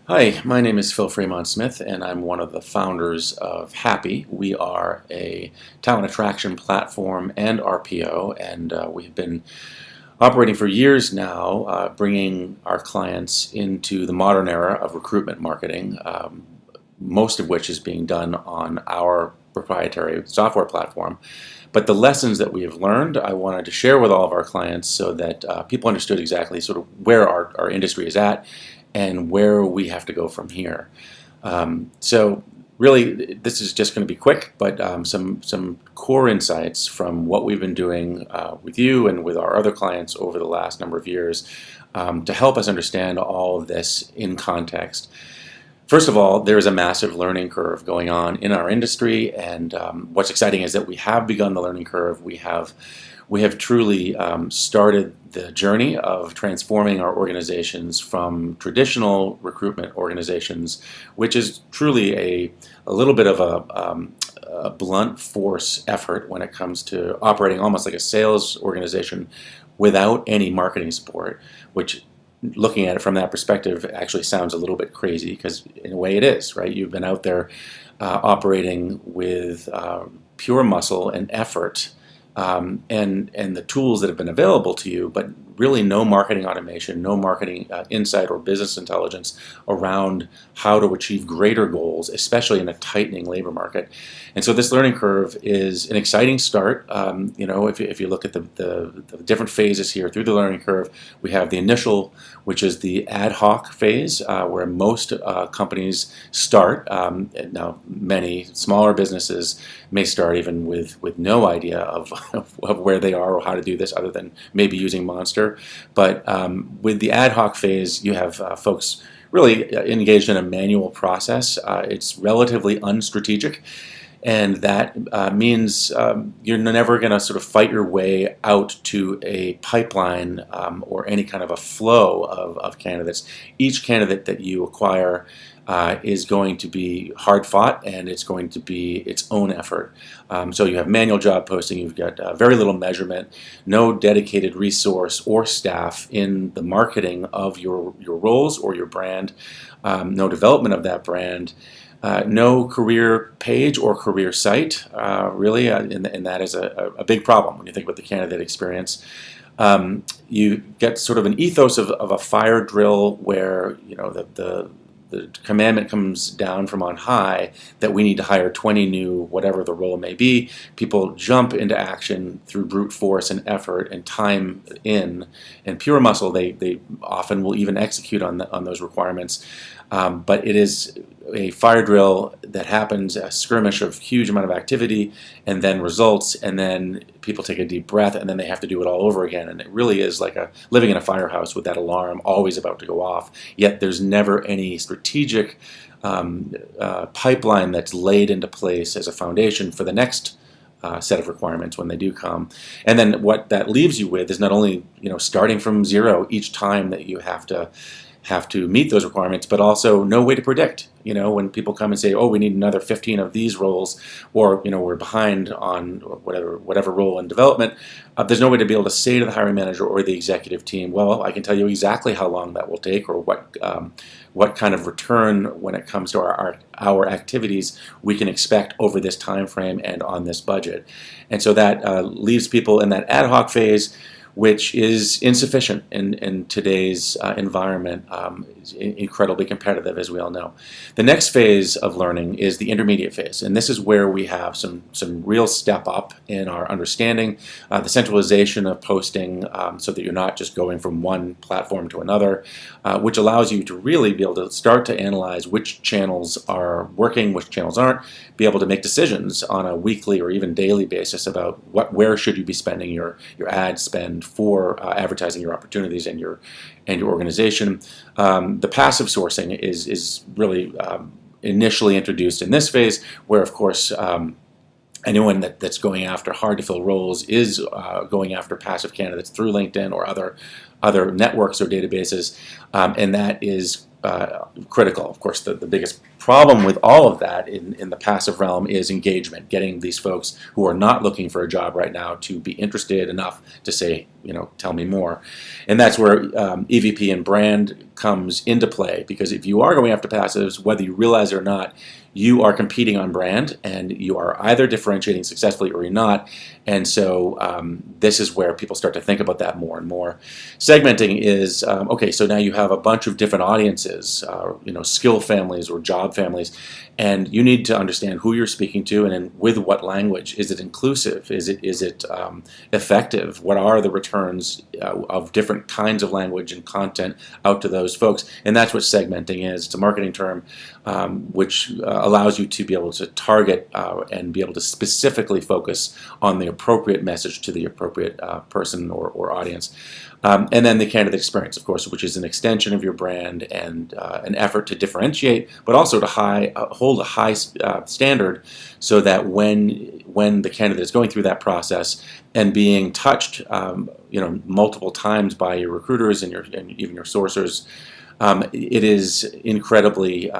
Hi, my name is Phil Fremont Smith, and I'm one of the founders of Happy. We are a talent attraction platform and RPO, and we've been operating for years now, bringing our clients into the modern era of recruitment marketing, most of which is being done on our proprietary software platform. But the lessons that we have learned, I wanted to share with all of our clients so that people understood exactly sort of where our industry is at and where we have to go from here. So really, this is just going to be quick, but some core insights from what we've been doing with you and with our other clients over the last number of years to help us understand all of this in context. First of all, there is a massive learning curve going on in our industry, and what's exciting is that we have begun the learning curve. We have truly started the journey of transforming our organizations from traditional recruitment organizations, which is truly a little bit of a blunt force effort when it comes to operating almost like a sales organization without any marketing support, which looking at it from that perspective actually sounds a little bit crazy because in a way it is, right? You've been out there operating with pure muscle and effort and the tools that have been available to you, but really no marketing automation, no marketing insight or business intelligence around how to achieve greater goals, especially in a tightening labor market. And so this learning curve is an exciting start. If you look at the different phases here through the learning curve, we have the initial, which is the ad hoc phase, where most companies start. Now, many smaller businesses may start even with no idea of where they are or how to do this other than maybe using Monster. But with the ad hoc phase, you have folks really engaged in a manual process. It's relatively unstrategic, and that means you're never going to sort of fight your way out to a pipeline or any kind of a flow of candidates. Each candidate that you acquire is going to be hard fought, and it's going to be its own effort. So you have manual job posting, you've got very little measurement, no dedicated resource or staff in the marketing of your roles or your brand, no development of that brand. No career page or career site, really, and that is a big problem when you think about the candidate experience. You get sort of an ethos of a fire drill where the commandment comes down from on high that we need to hire 20 new, whatever the role may be. People jump into action through brute force and effort and time in and pure muscle. They often will even execute on those requirements. But it is a fire drill that happens, a skirmish of huge amount of activity, and then results, and then people take a deep breath, and then they have to do it all over again. And it really is like living in a firehouse with that alarm always about to go off, yet there's never any strategic pipeline that's laid into place as a foundation for the next set of requirements when they do come. And then what that leaves you with is not only starting from zero each time that you have to meet those requirements, but also no way to predict. When people come and say, "Oh, we need another 15 of these roles," or we're behind on whatever role in development, there's no way to be able to say to the hiring manager or the executive team, "Well, I can tell you exactly how long that will take, or what kind of return when it comes to our activities we can expect over this time frame and on this budget." And so that leaves people in that ad hoc phase, which is insufficient in today's environment. It's incredibly competitive, as we all know. The next phase of learning is the intermediate phase, and this is where we have some real step up in our understanding, the centralization of posting, so that you're not just going from one platform to another, which allows you to really be able to start to analyze which channels are working, which channels aren't, be able to make decisions on a weekly or even daily basis about where should you be spending your ad spend for advertising your opportunities and your organization. The passive sourcing is really initially introduced in this phase, where of course anyone that's going after hard to fill roles is going after passive candidates through LinkedIn or other networks or databases, and that is critical. Of course, the biggest problem with all of that in the passive realm is engagement, getting these folks who are not looking for a job right now to be interested enough to say, tell me more. And that's where EVP and brand comes into play, because if you are going after passives, whether you realize it or not, you are competing on brand, and you are either differentiating successfully or you're not. And so this is where people start to think about that more and more. Segmenting is, okay, so now you have a bunch of different audiences, skill families or job families, and you need to understand who you're speaking to and with what language. Is it inclusive? Is it effective? What are the returns of different kinds of language and content out to those folks? And that's what segmenting is. It's a marketing term which allows you to be able to target and be able to specifically focus on the appropriate message to the appropriate person or audience. And then the candidate experience, of course, which is an extension of your brand and an effort to differentiate, but also to hold a high standard, so that when the candidate is going through that process and being touched, multiple times by your recruiters and even your sourcers, it is incredibly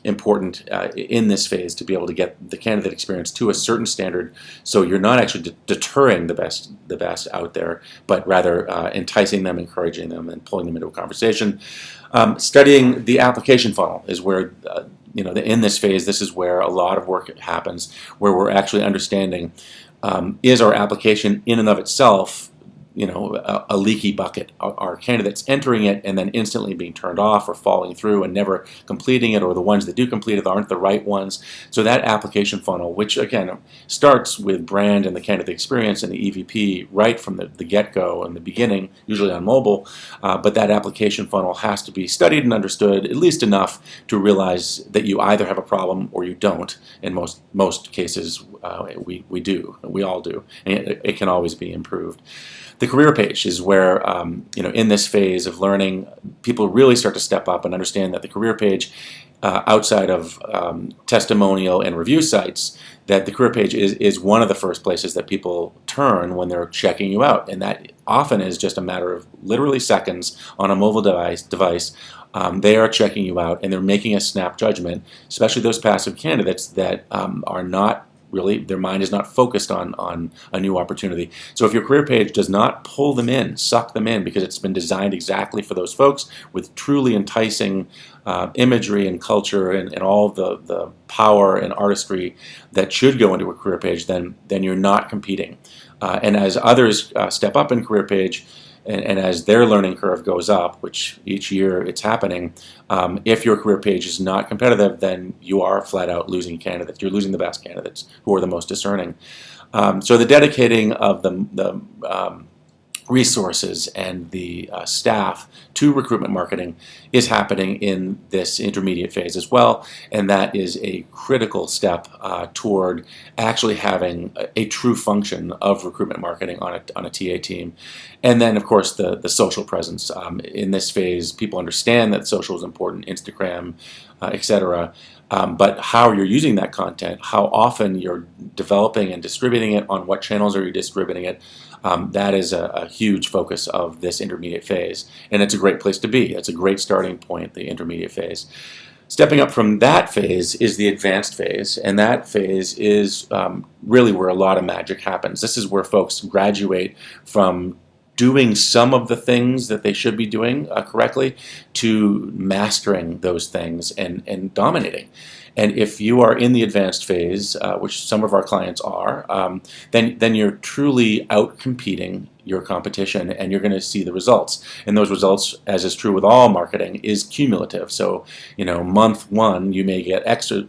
important in this phase to be able to get the candidate experience to a certain standard, so you're not actually deterring the best out there, but rather enticing them, encouraging them, and pulling them into a conversation. Studying the application funnel is where in this phase, this is where a lot of work happens, where we're actually understanding, is our application in and of itself a leaky bucket? Are candidates entering it and then instantly being turned off or falling through and never completing it, or the ones that do complete it aren't the right ones? So that application funnel, which again starts with brand and the candidate experience and the EVP right from the get-go and the beginning, usually on mobile, but that application funnel has to be studied and understood at least enough to realize that you either have a problem or you don't. In most cases, we do. We all do. And it can always be improved. The career page is where, in this phase of learning, people really start to step up and understand that the career page, outside of testimonial and review sites, that the career page is one of the first places that people turn when they're checking you out. And that often is just a matter of literally seconds on a mobile device. They are checking you out and they're making a snap judgment, especially those passive candidates that are not really, their mind is not focused on a new opportunity. So if your career page does not pull them in, suck them in, because it's been designed exactly for those folks with truly enticing imagery and culture and all the power and artistry that should go into a career page, then you're not competing. And as others step up in career page, and as their learning curve goes up, which each year it's happening, if your career page is not competitive, then you are flat out losing candidates. You're losing the best candidates who are the most discerning. So the dedicating of the resources and the staff to recruitment marketing is happening in this intermediate phase as well, and that is a critical step toward actually having a true function of recruitment marketing on a TA team. And then, of course, the social presence. In this phase, people understand that social is important, Instagram, etc. But how you're using that content, how often you're developing and distributing it, on what channels are you distributing it, that is a huge focus of this intermediate phase. And it's a great place to be. It's a great starting point, the intermediate phase. Stepping up from that phase is the advanced phase, and that phase is really where a lot of magic happens. This is where folks graduate from doing some of the things that they should be doing correctly to mastering those things and dominating. And if you are in the advanced phase, which some of our clients are, then you're truly out-competing your competition, and you're going to see the results. And those results, as is true with all marketing, is cumulative. So, month one, you may get extra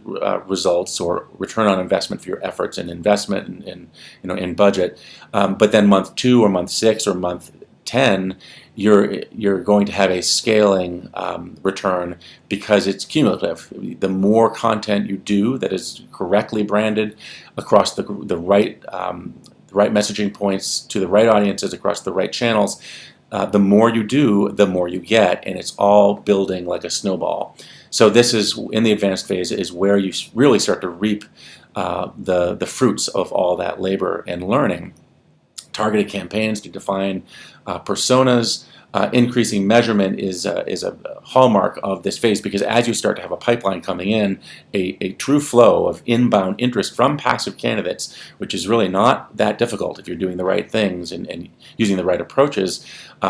results or return on investment for your efforts and investment in budget. But then month 2 or month 6 or month 10, you're going to have a scaling return, because it's cumulative. The more content you do that is correctly branded across the right messaging points to the right audiences across the right channels, the more you do, the more you get, and it's all building like a snowball. So this is, in the advanced phase, is where you really start to reap the fruits of all that labor and learning. Targeted campaigns to define personas, increasing measurement is a hallmark of this phase, because as you start to have a pipeline coming in, a true flow of inbound interest from passive candidates, which is really not that difficult if you're doing the right things and using the right approaches,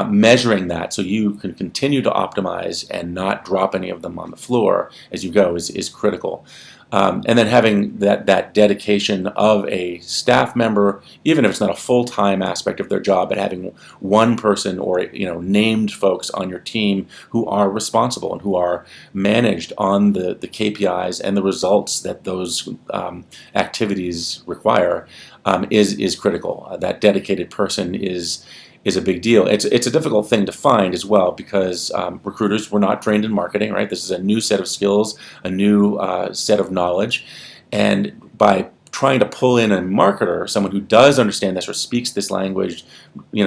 measuring that so you can continue to optimize and not drop any of them on the floor as you go is critical. And then having that dedication of a staff member, even if it's not a full-time aspect of their job, but having one person or named folks on your team who are responsible and who are managed on the KPIs and the results that those activities require is critical. That dedicated person is a big deal. It's a difficult thing to find as well, because recruiters were not trained in marketing, right? This is a new set of skills, a new set of knowledge, and by trying to pull in a marketer, someone who does understand this or speaks this language,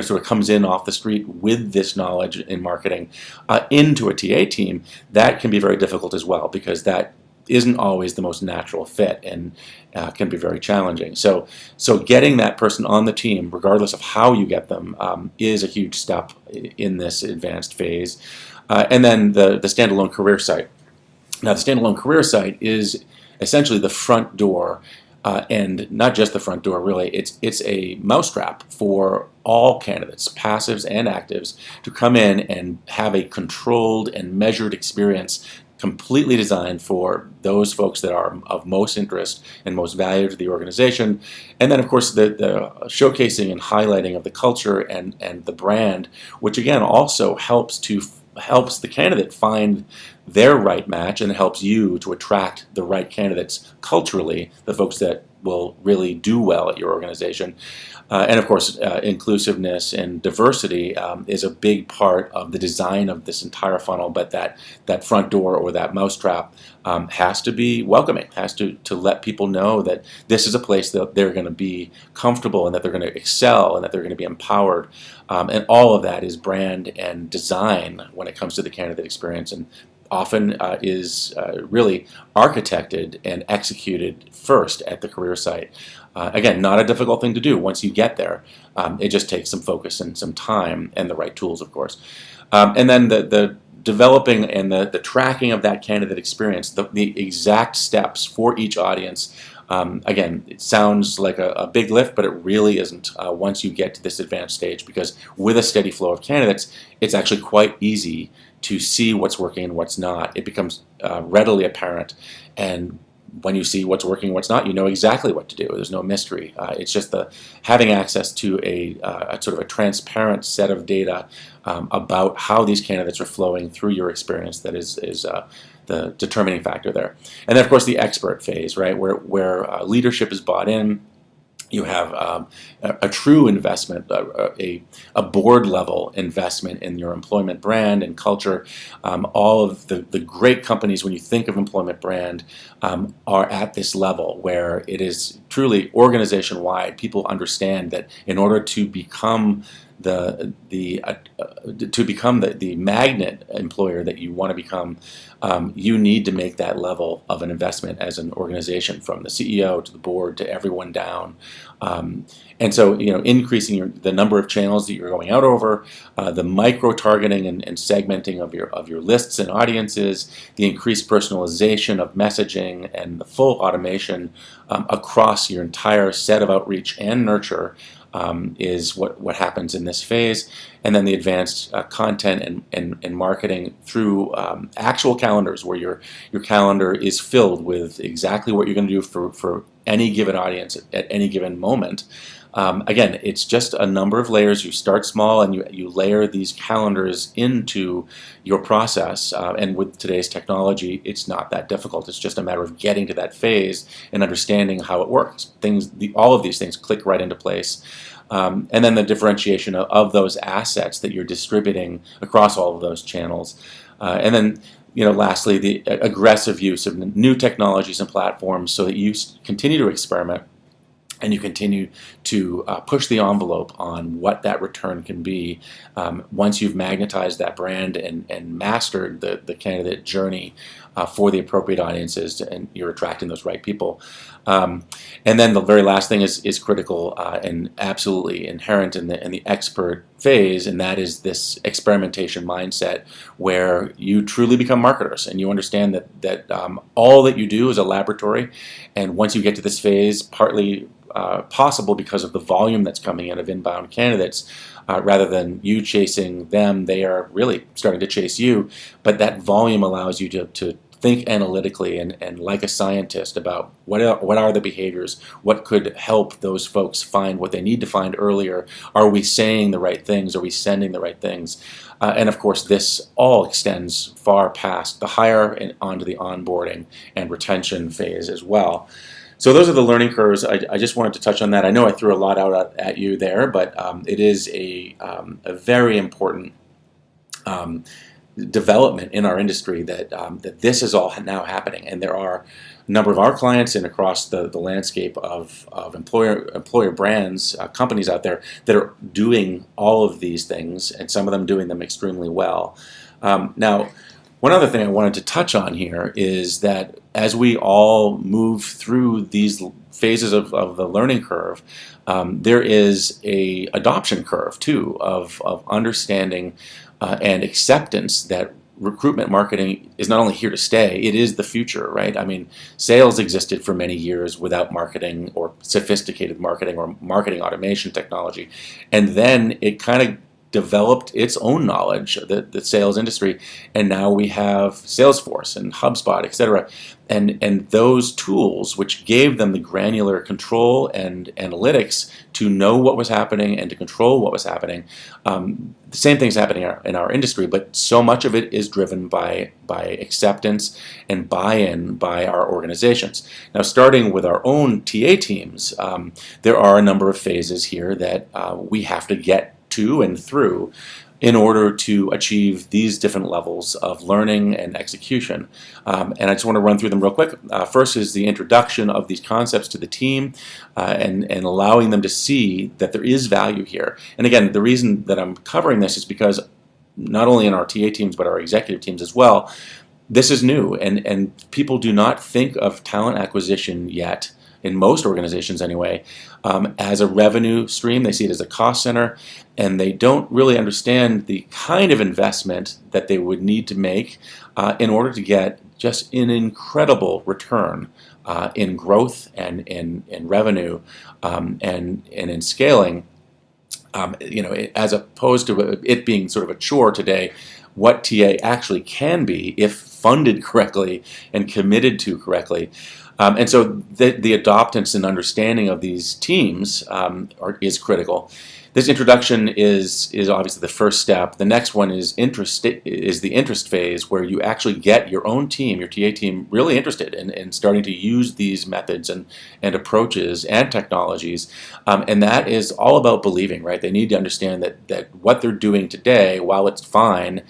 sort of comes in off the street with this knowledge in marketing into a TA team, that can be very difficult as well, because that isn't always the most natural fit and can be very challenging. So getting that person on the team, regardless of how you get them, is a huge step in this advanced phase. And then the standalone career site. Now, the standalone career site is essentially the front door, and not just the front door, really. It's a mousetrap for all candidates, passives and actives, to come in and have a controlled and measured experience, completely designed for those folks that are of most interest and most value to the organization. And then, of course, the showcasing and highlighting of the culture and the brand, which again also helps the candidate find their right match, and it helps you to attract the right candidates culturally, the folks that will really do well at your organization. And of course, inclusiveness and diversity is a big part of the design of this entire funnel, but that front door or that mousetrap has to be welcoming, has to let people know that this is a place that they're going to be comfortable and that they're going to excel and that they're going to be empowered. And all of that is brand and design when it comes to the candidate experience, and often is really architected and executed first at the career site. Again, not a difficult thing to do once you get there. It just takes some focus and some time and the right tools, of course. And then the developing and the tracking of that candidate experience, the exact steps for each audience. Again, it sounds like a big lift, but it really isn't once you get to this advanced stage, because with a steady flow of candidates, it's actually quite easy to see what's working and what's not. It becomes readily apparent, and when you see what's working and what's not, you know exactly what to do. There's no mystery. It's just having access to a sort of a transparent set of data about how these candidates are flowing through your experience that is the determining factor there. And then, of course, the expert phase, right, where leadership is bought in. You have a true investment, a board-level investment in your employment brand and culture. All of the great companies, when you think of employment brand, are at this level where it is truly organization-wide. People understand that in order to become the magnet employer that you want to become, you need to make that level of an investment as an organization, from the CEO to the board to everyone down. And so, increasing the number of channels that you're going out over, the micro-targeting and segmenting of your lists and audiences, the increased personalization of messaging, and the full automation across your entire set of outreach and nurture is what happens in this phase. And then the advanced content and marketing through actual calendars, where your calendar is filled with exactly what you're going to do for any given audience at any given moment. Again, it's just a number of layers. You start small and you layer these calendars into your process. And with today's technology, it's not that difficult. It's just a matter of getting to that phase and understanding how it works. All of these things click right into place. And then the differentiation of those assets that you're distributing across all of those channels. And then, lastly, the aggressive use of new technologies and platforms, so that you continue to experiment and you continue to push the envelope on what that return can be once you've magnetized that brand and mastered the candidate journey for the appropriate audiences, and you're attracting those right people. And then the very last thing is critical and absolutely inherent in the expert phase, and that is this experimentation mindset where you truly become marketers and you understand that all that you do is a laboratory, and once you get to this phase, partly possible because of the volume that's coming in of inbound candidates, rather than you chasing them, they are really starting to chase you. But that volume allows you to think analytically and like a scientist about what are the behaviors, what could help those folks find what they need to find earlier. Are we saying the right things? Are we sending the right things? And of course, this all extends far past the hire and onto the onboarding and retention phase as well. So those are the learning curves. I just wanted to touch on that. I know I threw a lot out at you there, but it is a very important development in our industry that this is all now happening, and there are a number of our clients and across the landscape of employer brands, companies out there that are doing all of these things, and some of them doing them extremely well. Now, one other thing I wanted to touch on here is that as we all move through these phases of the learning curve, there is a adoption curve too of understanding and acceptance that recruitment marketing is not only here to stay, it is the future, right? I mean, sales existed for many years without marketing or sophisticated marketing or marketing automation technology. And then it kind of developed its own knowledge, the sales industry, and now we have Salesforce and HubSpot, etc. And those tools, which gave them the granular control and analytics to know what was happening and to control what was happening. The same thing's happening in our industry, but so much of it is driven by acceptance and buy-in by our organizations. Now, starting with our own TA teams, there are a number of phases here that we have to get to and through in order to achieve these different levels of learning and execution. And I just want to run through them real quick. First is the introduction of these concepts to the team and allowing them to see that there is value here. And again, the reason that I'm covering this is because not only in our TA teams, but our executive teams as well, this is new, and people do not think of talent acquisition yet, in most organizations anyway, as a revenue stream. They see it as a cost center, and they don't really understand the kind of investment that they would need to make in order to get just an incredible return in growth and in revenue and in scaling. As opposed to it being sort of a chore today, what TA actually can be if funded correctly and committed to correctly. And so the adoptance and understanding of these teams is critical. This introduction is obviously the first step. The next one is the interest phase, where you actually get your own team, your TA team, really interested in starting to use these methods and approaches and technologies. And that is all about believing, right? They need to understand that what they're doing today, while it's fine,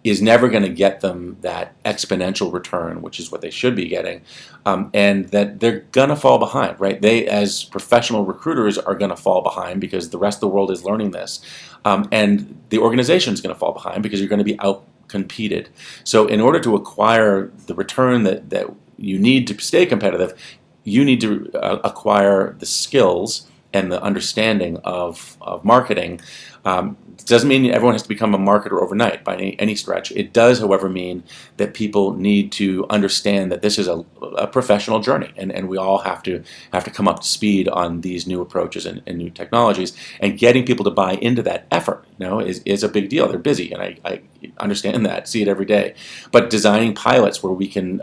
is never going to get them that exponential return, which is what they should be getting, and that they're going to fall behind, right? They, as professional recruiters, are going to fall behind because the rest of the world is learning this, and the organization is going to fall behind because you're going to be out-competed. So in order to acquire the return that you need to stay competitive, you need to acquire the skills and the understanding of marketing. It doesn't mean everyone has to become a marketer overnight by any stretch. It does, however, mean that people need to understand that this is a professional journey, and we all have to come up to speed on these new approaches and new technologies. And getting people to buy into that effort, is a big deal. They're busy, and I understand that, see it every day. But designing pilots where we can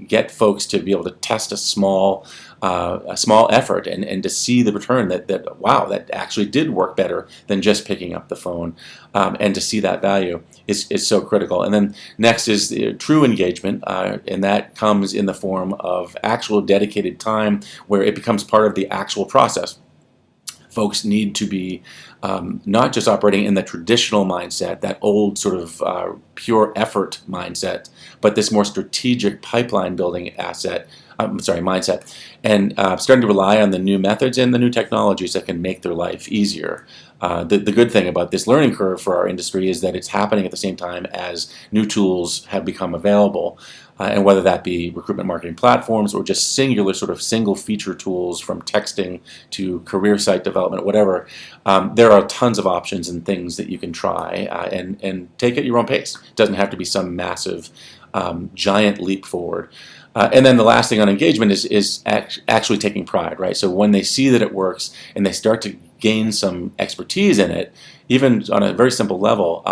get folks to be able to test a small effort and to see the return that wow, that actually did work better than just picking up the phone, and to see that value is so critical. And then next is the true engagement, and that comes in the form of actual dedicated time where it becomes part of the actual process. Folks need to be not just operating in the traditional mindset, that old sort of pure effort mindset, but this more strategic pipeline building asset mindset, and starting to rely on the new methods and the new technologies that can make their life easier. The good thing about this learning curve for our industry is that it's happening at the same time as new tools have become available. And whether that be recruitment marketing platforms or just singular sort of single feature tools from texting to career site development, whatever, there are tons of options and things that you can try and take at your own pace. It doesn't have to be some massive, giant leap forward. And then the last thing on engagement is actually taking pride, right? So when they see that it works and they start to gain some expertise in it, even on a very simple level,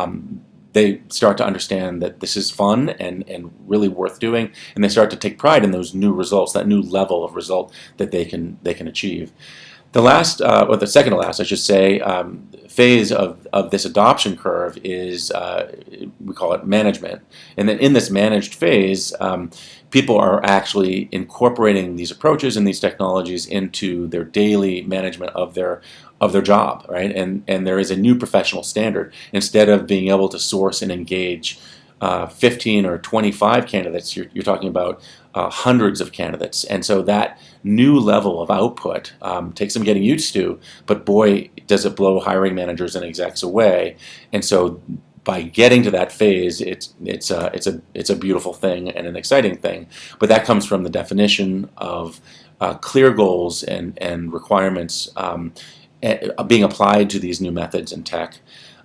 they start to understand that this is fun and really worth doing, and they start to take pride in those new results, that new level of result that they can achieve. The last, or the second to last, I should say, phase of this adoption curve is, we call it management. And then in this managed phase, people are actually incorporating these approaches and these technologies into their daily management of their job, right? And there is a new professional standard. Instead of being able to source and engage 15 or 25 candidates, you're talking about hundreds of candidates. And so that new level of output takes some getting used to, but boy, does it blow hiring managers and execs away. And so by getting to that phase, it's a beautiful thing and an exciting thing. But that comes from the definition of clear goals and requirements being applied to these new methods and tech.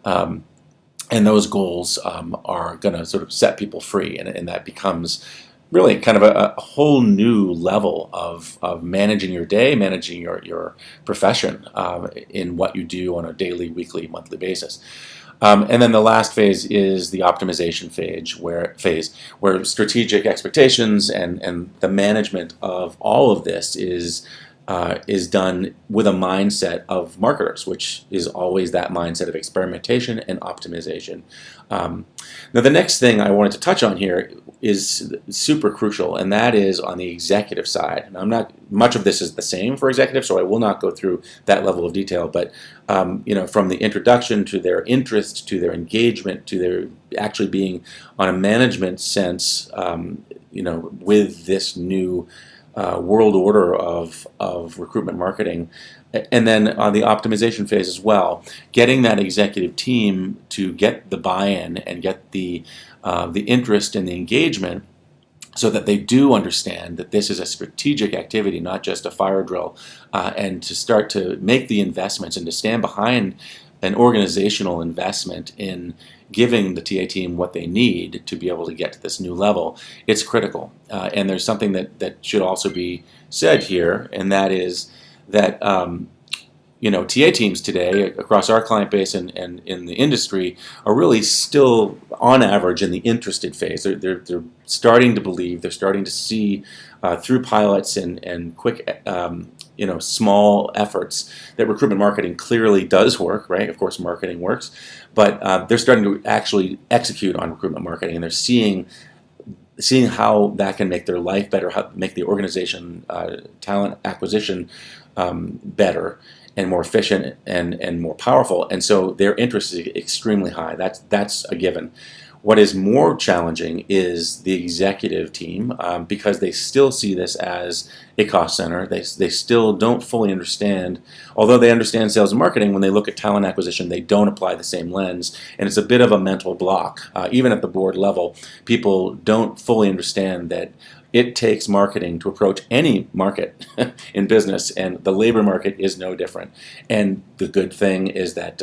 And those goals are going to sort of set people free, and that becomes really kind of a whole new level of managing your day, managing your profession in what you do on a daily, weekly, monthly basis. And then the last phase is the optimization phase, where strategic expectations and the management of all of this is done with a mindset of marketers, which is always that mindset of experimentation and optimization. Now, the next thing I wanted to touch on here is super crucial, and that is on the executive side. Now, much of this is the same for executives, so I will not go through that level of detail. But from the introduction to their interest, to their engagement, to their actually being on a management sense, with this new world order of recruitment marketing, and then on the optimization phase as well, getting that executive team to get the buy-in and get the interest and the engagement, so that they do understand that this is a strategic activity, not just a fire drill, and to start to make the investments and to stand behind an organizational investment in giving the TA team what they need to be able to get to this new level. It's critical. And there's something that should also be said here, and that is that TA teams today across our client base and in the industry are really still, on average, in the interested phase. They're starting to believe, they're starting to see through pilots and quick small efforts that recruitment marketing clearly does work, right? Of course, marketing works, but they're starting to actually execute on recruitment marketing, and they're seeing how that can make their life better, how make the organization talent acquisition better and more efficient and more powerful. And so their interest is extremely high. That's a given. What is more challenging is the executive team, because they still see this as a cost center. They still don't fully understand, although they understand sales and marketing, when they look at talent acquisition, they don't apply the same lens, and it's a bit of a mental block. Even at the board level, people don't fully understand that it takes marketing to approach any market in business, and the labor market is no different. And the good thing is that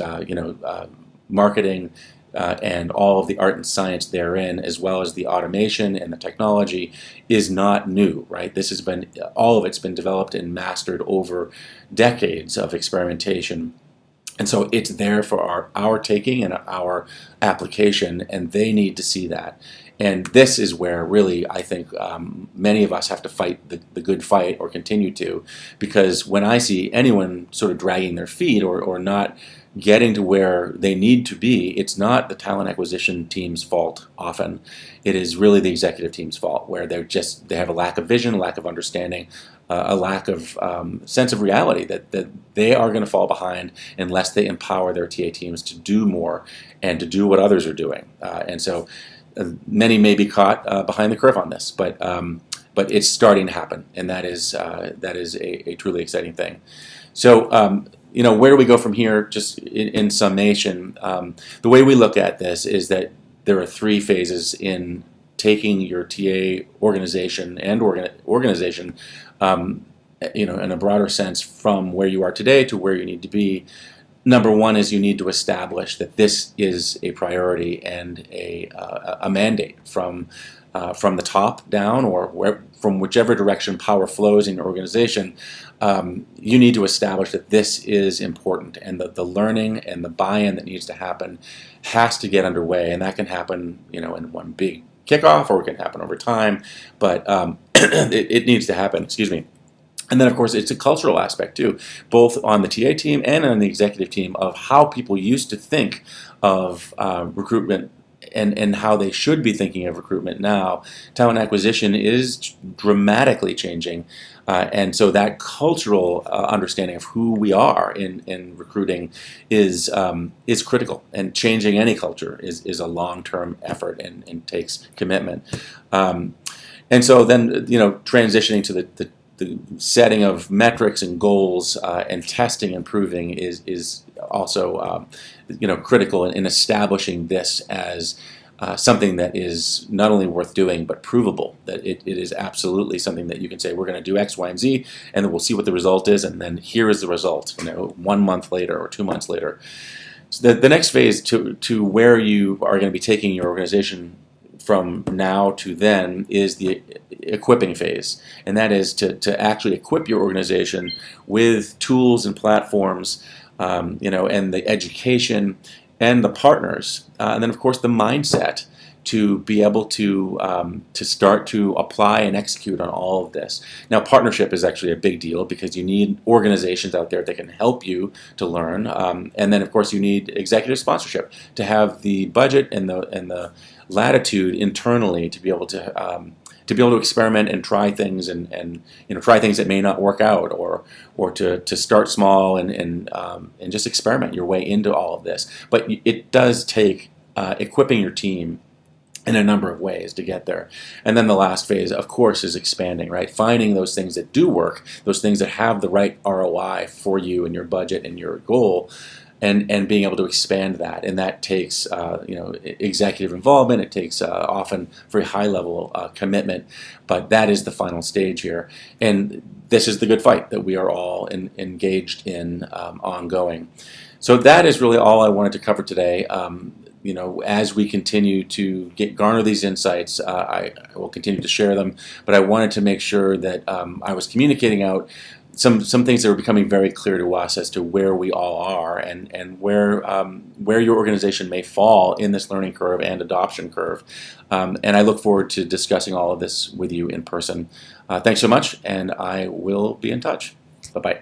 marketing and all of the art and science therein, as well as the automation and the technology, is not new, right? All of it's been developed and mastered over decades of experimentation. And so it's there for our taking and our application, and they need to see that. And this is where really I think many of us have to fight the good fight, or continue to, because when I see anyone sort of dragging their feet or not getting to where they need to be, it's not the talent acquisition team's fault often. It is really the executive team's fault, where they have a lack of vision, a lack of understanding, a lack of sense of reality that they are going to fall behind unless they empower their TA teams to do more and to do what others are doing. And so many may be caught behind the curve on this, but but it's starting to happen, and that is a truly exciting thing. So, where do we go from here? Just in summation, the way we look at this is that there are three phases in taking your TA organization and organization, in a broader sense, from where you are today to where you need to be. Number one is you need to establish that this is a priority and a mandate from the top down, or from whichever direction power flows in your organization. You need to establish that this is important, and that the learning and the buy-in that needs to happen has to get underway, and that can happen, in one big kickoff, or it can happen over time, but it needs to happen. Excuse me. And then, of course, it's a cultural aspect too, both on the TA team and on the executive team, of how people used to think of recruitment and how they should be thinking of recruitment now. Talent acquisition is dramatically changing, and so that cultural understanding of who we are in recruiting is critical. And changing any culture is a long-term effort and takes commitment. And so then, transitioning to the setting of metrics and goals and testing and proving is also critical in establishing this as something that is not only worth doing but provable, that it is absolutely something that you can say, we're going to do X, Y, and Z, and then we'll see what the result is, and then here is the result 1 month later or 2 months later. So the next phase to where you are going to be taking your organization from now to then is the equipping phase, and that is to actually equip your organization with tools and platforms, and the education and the partners, and then of course the mindset to be able to start to apply and execute on all of this. Now, partnership is actually a big deal, because you need organizations out there that can help you to learn, and then of course you need executive sponsorship to have the budget and the latitude internally to be able to experiment and try things, and try things that may not work out, or to start small and just experiment your way into all of this. But it does take equipping your team in a number of ways to get there. And then the last phase, of course, is expanding, right? Finding those things that do work, those things that have the right ROI for you and your budget and your goal, and being able to expand that. And that takes executive involvement. It takes often very high level commitment, but that is the final stage here. And this is the good fight that we are all engaged in ongoing. So that is really all I wanted to cover today. As we continue to garner these insights, I will continue to share them, but I wanted to make sure that I was communicating out some things that are becoming very clear to us as to where we all are, and where your organization may fall in this learning curve and adoption curve. And I look forward to discussing all of this with you in person. Thanks so much, and I will be in touch. Bye-bye.